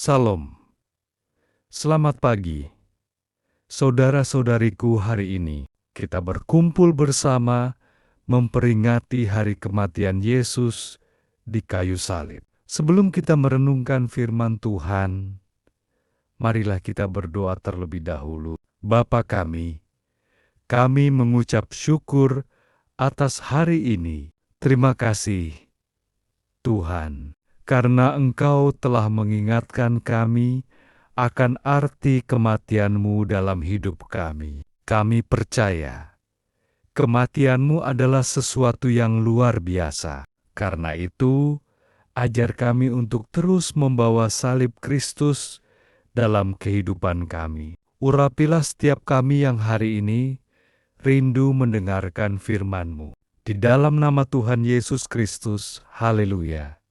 Salam. Selamat pagi. Saudara-saudariku, hari ini kita berkumpul bersama memperingati hari kematian Yesus di kayu salib. Sebelum kita merenungkan firman Tuhan, marilah kita berdoa terlebih dahulu. Bapa kami mengucap syukur atas hari ini. Terima kasih, Tuhan, karena Engkau telah mengingatkan kami akan arti kematian-Mu dalam hidup kami. Kami percaya kematian-Mu adalah sesuatu yang luar biasa. Karena itu, ajar kami untuk terus membawa salib Kristus dalam kehidupan kami. Urapilah setiap kami yang hari ini rindu mendengarkan firman-Mu. Di dalam nama Tuhan Yesus Kristus, haleluya.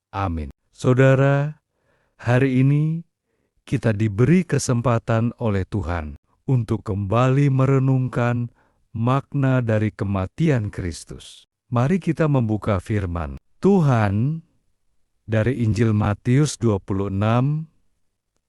Amin. Saudara, hari ini kita diberi kesempatan oleh Tuhan untuk kembali merenungkan makna dari kematian Kristus. Mari kita membuka firman Tuhan dari Injil Matius 26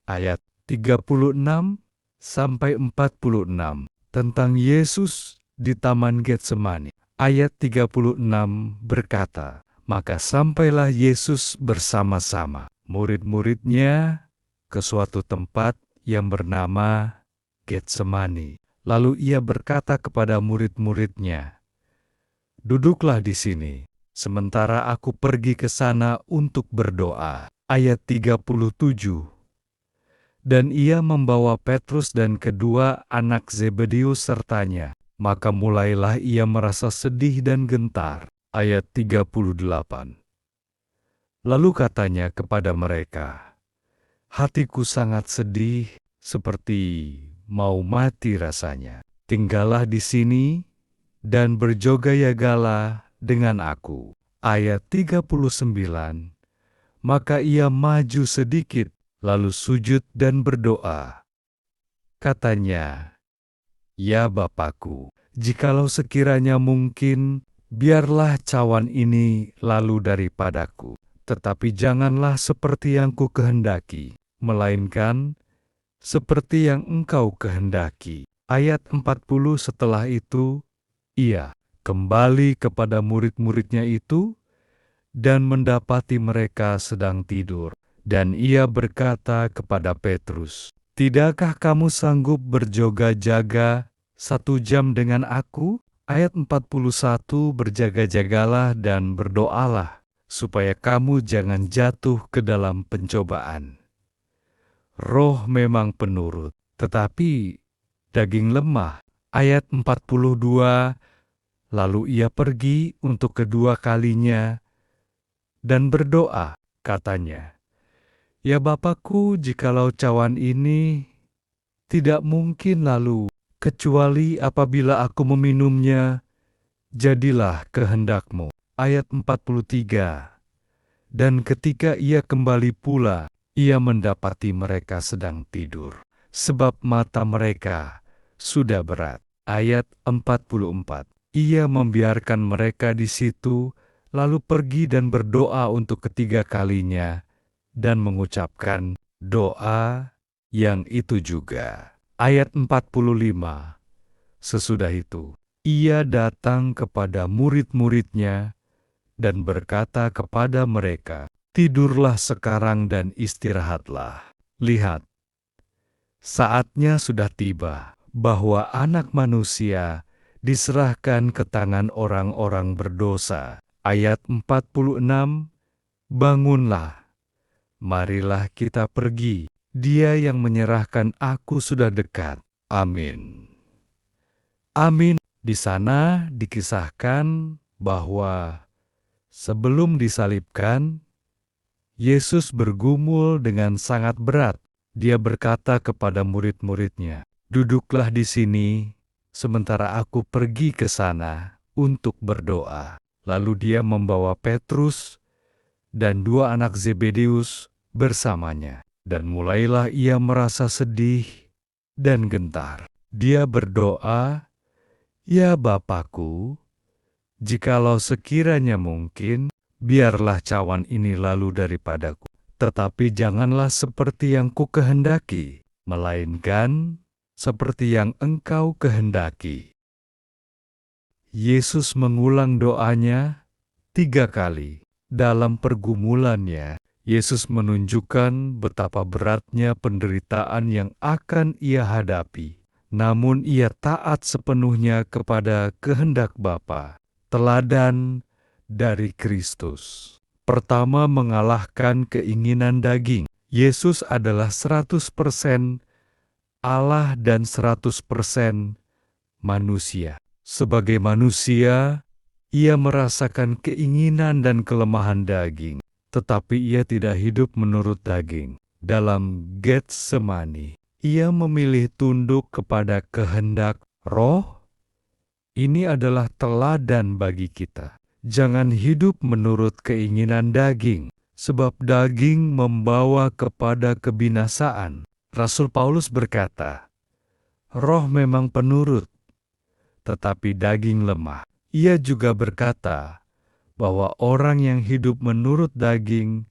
ayat 36 sampai 46 tentang Yesus di Taman Getsemani. Ayat 36 berkata, "Maka sampailah Yesus bersama-sama murid-muridnya ke suatu tempat yang bernama Getsemani. Lalu ia berkata kepada murid-muridnya, 'Duduklah di sini, sementara aku pergi ke sana untuk berdoa.'" Ayat 37. Dan ia membawa Petrus dan kedua anak Zebedeus sertanya. Maka mulailah ia merasa sedih dan gentar. Ayat 38. Lalu katanya kepada mereka, "Hatiku sangat sedih, seperti mau mati rasanya. Tinggallah di sini dan berjoga-jagalah dengan aku." Ayat 39. Maka ia maju sedikit, lalu sujud dan berdoa. Katanya, "Ya Bapakku, jikalau sekiranya mungkin, biarlah cawan ini lalu daripadaku. Tetapi janganlah seperti yang ku kehendaki, melainkan seperti yang Engkau kehendaki." Ayat 40. Setelah itu, ia kembali kepada murid-muridnya itu dan mendapati mereka sedang tidur. Dan ia berkata kepada Petrus, "Tidakkah kamu sanggup berjoga-jaga 1 jam dengan aku?" Ayat 41, "Berjaga-jagalah dan berdoalah, supaya kamu jangan jatuh ke dalam pencobaan. Roh memang penurut, tetapi daging lemah." Ayat 42, lalu ia pergi untuk kedua kalinya dan berdoa, katanya, "Ya Bapakku, jikalau cawan ini tidak mungkin lalu, kecuali apabila aku meminumnya, jadilah kehendak-Mu." Ayat 43. Dan ketika ia kembali pula, ia mendapati mereka sedang tidur, sebab mata mereka sudah berat. Ayat 44. Ia membiarkan mereka di situ, lalu pergi dan berdoa untuk ketiga kalinya, dan mengucapkan doa yang itu juga. Ayat 45. Sesudah itu, ia datang kepada murid-muridnya dan berkata kepada mereka, "Tidurlah sekarang dan istirahatlah. Lihat, saatnya sudah tiba bahwa Anak Manusia diserahkan ke tangan orang-orang berdosa." Ayat 46. "Bangunlah, marilah kita pergi. Dia yang menyerahkan aku sudah dekat." Amin. Amin. Di sana dikisahkan bahwa sebelum disalibkan, Yesus bergumul dengan sangat berat. Dia berkata kepada murid-muridnya, "Duduklah di sini, sementara aku pergi ke sana untuk berdoa." Lalu dia membawa Petrus dan dua anak Zebedeus bersamanya. Dan mulailah ia merasa sedih dan gentar. Dia berdoa, "Ya Bapakku, jikalau sekiranya mungkin, biarlah cawan ini lalu daripadaku. Tetapi janganlah seperti yang kukehendaki, melainkan seperti yang Engkau kehendaki. Yesus mengulang doanya 3 kali. Dalam pergumulannya, Yesus menunjukkan betapa beratnya penderitaan yang akan Ia hadapi. Namun Ia taat sepenuhnya kepada kehendak Bapa. Teladan dari Kristus. Pertama, mengalahkan keinginan daging. Yesus adalah 100% Allah dan 100% manusia. Sebagai manusia, Ia merasakan keinginan dan kelemahan daging, tetapi Ia tidak hidup menurut daging. Dalam Getsemani, Ia memilih tunduk kepada kehendak Roh. Ini adalah teladan bagi kita. Jangan hidup menurut keinginan daging, sebab daging membawa kepada kebinasaan. Rasul Paulus berkata, "Roh memang penurut, tetapi daging lemah." Ia juga berkata bahwa orang yang hidup menurut daging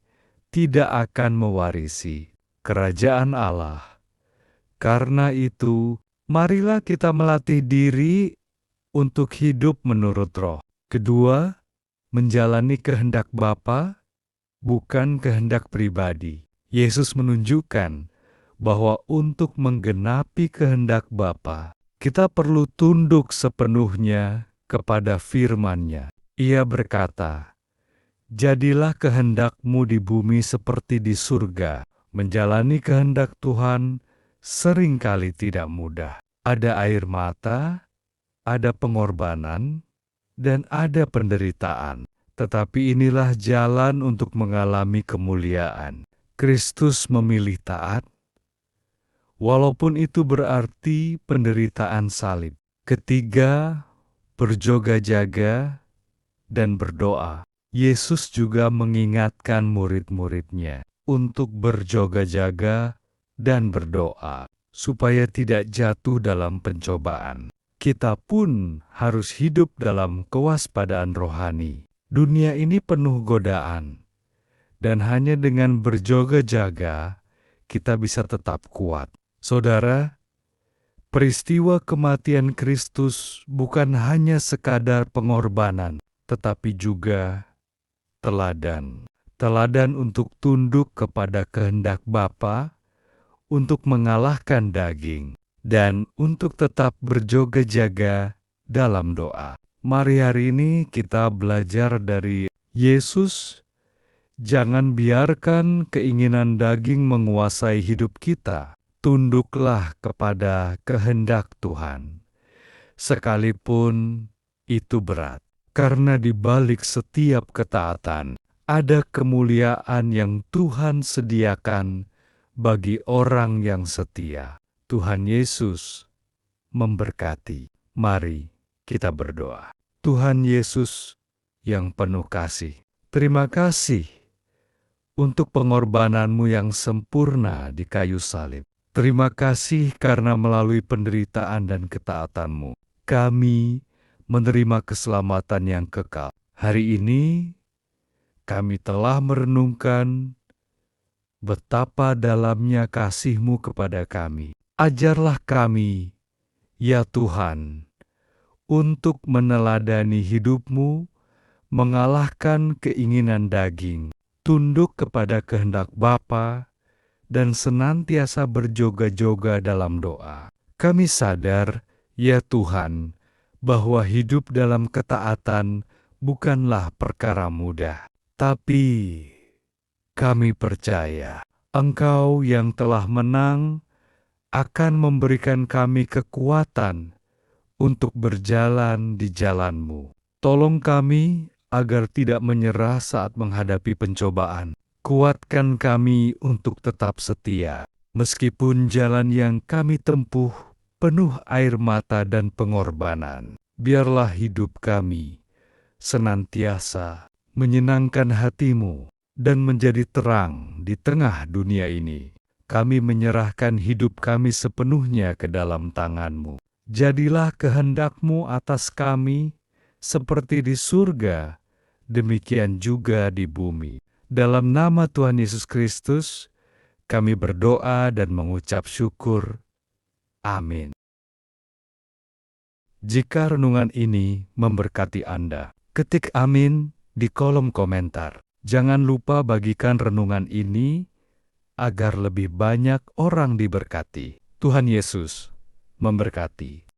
tidak akan mewarisi kerajaan Allah. Karena itu, marilah kita melatih diri untuk hidup menurut Roh. Kedua, menjalani kehendak Bapa, bukan kehendak pribadi. Yesus menunjukkan bahwa untuk menggenapi kehendak Bapa, kita perlu tunduk sepenuhnya kepada firman-Nya. Ia berkata, "Jadilah kehendak-Mu di bumi seperti di surga." Menjalani kehendak Tuhan seringkali tidak mudah. Ada air mata, ada pengorbanan, dan ada penderitaan. Tetapi inilah jalan untuk mengalami kemuliaan. Kristus memilih taat, walaupun itu berarti penderitaan salib. Ketiga, berjaga-jaga dan berdoa. Yesus juga mengingatkan murid-muridnya untuk berjaga-jaga dan berdoa, supaya tidak jatuh dalam pencobaan. Kita pun harus hidup dalam kewaspadaan rohani. Dunia ini penuh godaan, dan hanya dengan berjaga-jaga, kita bisa tetap kuat. Saudara, peristiwa kematian Kristus bukan hanya sekadar pengorbanan, tetapi juga teladan. Teladan untuk tunduk kepada kehendak Bapa, untuk mengalahkan daging, dan untuk tetap berjaga-jaga dalam doa. Mari hari ini kita belajar dari Yesus. Jangan biarkan keinginan daging menguasai hidup kita. Tunduklah kepada kehendak Tuhan, sekalipun itu berat. Karena di balik setiap ketaatan, ada kemuliaan yang Tuhan sediakan bagi orang yang setia. Tuhan Yesus memberkati. Mari kita berdoa. Tuhan Yesus yang penuh kasih, terima kasih untuk pengorbanan-Mu yang sempurna di kayu salib. Terima kasih karena melalui penderitaan dan ketaatan-Mu, kami menerima keselamatan yang kekal. Hari ini, kami telah merenungkan betapa dalamnya kasih-Mu kepada kami. Ajarlah kami, ya Tuhan, untuk meneladani hidup-Mu, mengalahkan keinginan daging, tunduk kepada kehendak Bapa, dan senantiasa berjoga-joga dalam doa. Kami sadar, ya Tuhan, bahwa hidup dalam ketaatan bukanlah perkara mudah. Tapi kami percaya, Engkau yang telah menang akan memberikan kami kekuatan untuk berjalan di jalan-Mu. Tolong kami agar tidak menyerah saat menghadapi pencobaan. Kuatkan kami untuk tetap setia, meskipun jalan yang kami tempuh penuh air mata dan pengorbanan. Biarlah hidup kami senantiasa menyenangkan hati-Mu dan menjadi terang di tengah dunia ini. Kami menyerahkan hidup kami sepenuhnya ke dalam tangan-Mu. Jadilah kehendak-Mu atas kami, seperti di surga, demikian juga di bumi. Dalam nama Tuhan Yesus Kristus, kami berdoa dan mengucap syukur. Amin. Jika renungan ini memberkati Anda, ketik amin di kolom komentar. Jangan lupa bagikan renungan ini agar lebih banyak orang diberkati. Tuhan Yesus memberkati.